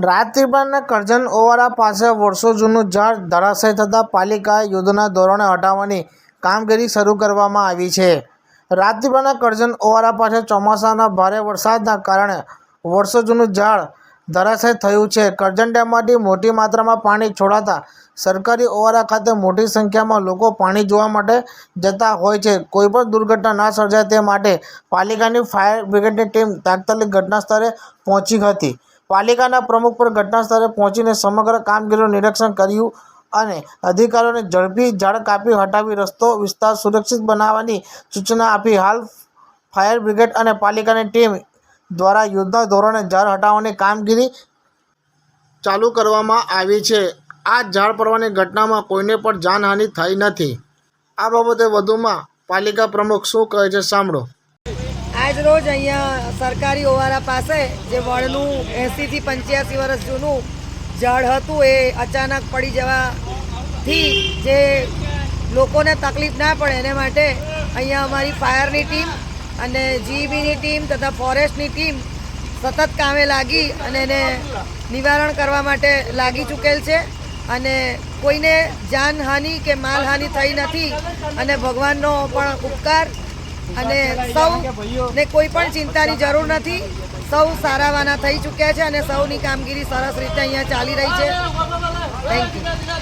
રાજપીપળાના કરજણ ઓવારા પાસે વર્ષો જૂનું ઝાડ ધરાશય થતાં પાલિકાએ યુદ્ધના ધોરણે હટાવવાની કામગીરી શરૂ કરવામાં આવી છે। રાજપીપળાના કરજણ ઓવારા પાસે ચોમાસાના ભારે વરસાદના કારણે વર્ષો જૂનું ઝાડ ધરાશય થયું છે। કરજણ ડેમમાંથી મોટી માત્રામાં પાણી છોડાતા સરકારી ઓવારા ખાતે મોટી સંખ્યામાં લોકો પાણી જોવા માટે જતા હોય છે। કોઈપણ દુર્ઘટના ન સર્જાય તે માટે પાલિકાની ફાયર બ્રિગેડની ટીમ તાત્કાલિક ઘટના સ્થળે પહોંચી હતી। પાલિકાના પ્રમુખ પર ઘટના સ્થળે પહોંચીને સમગ્ર કામગીરીનું નિરીક્ષણ કર્યું અને અધિકારીઓને ઝડપી ઝાડ કાપી હટાવી રસ્તો વિસ્તાર સુરક્ષિત બનાવવાની સૂચના આપી। હાલ ફાયર બ્રિગેડ અને પાલિકાની ટીમ દ્વારા યુદ્ધના ધોરણે ઝાડ હટાવવાની કામગીરી ચાલુ કરવામાં આવી છે। આ ઝાડ પડવાની ઘટનામાં કોઈને પણ જાનહાનિ થઈ નથી। આ બાબતે વધુમાં પાલિકા પ્રમુખ શું કહે છે સાંભળો। આજ રોજ અહીંયા સરકારી ઓવારા પાસે જે વડનું 80 થી 85 વર્ષ જૂનું ઝાડ હતું એ અચાનક પડી જવાથી જે લોકોને તકલીફ ના પડે એને માટે અહીંયા અમારી ફાયરની ટીમ અને જીઈબીની ટીમ તથા ફોરેસ્ટની ટીમ સતત કામે લાગી અને એને નિવારણ કરવા માટે લાગી ચૂકેલ છે અને કોઈને જાનહાનિ કે માલહાનિ થઈ નથી અને ભગવાનનો પણ ઉપકાર અને સૌને કોઈ પણ ચિંતાની જરૂર નથી। સૌ સારાવાના થઈ ચૂક્યા છે અને સૌની કામગીરી સરસ રીતે અહીંયા ચાલી રહી છે। Thank you.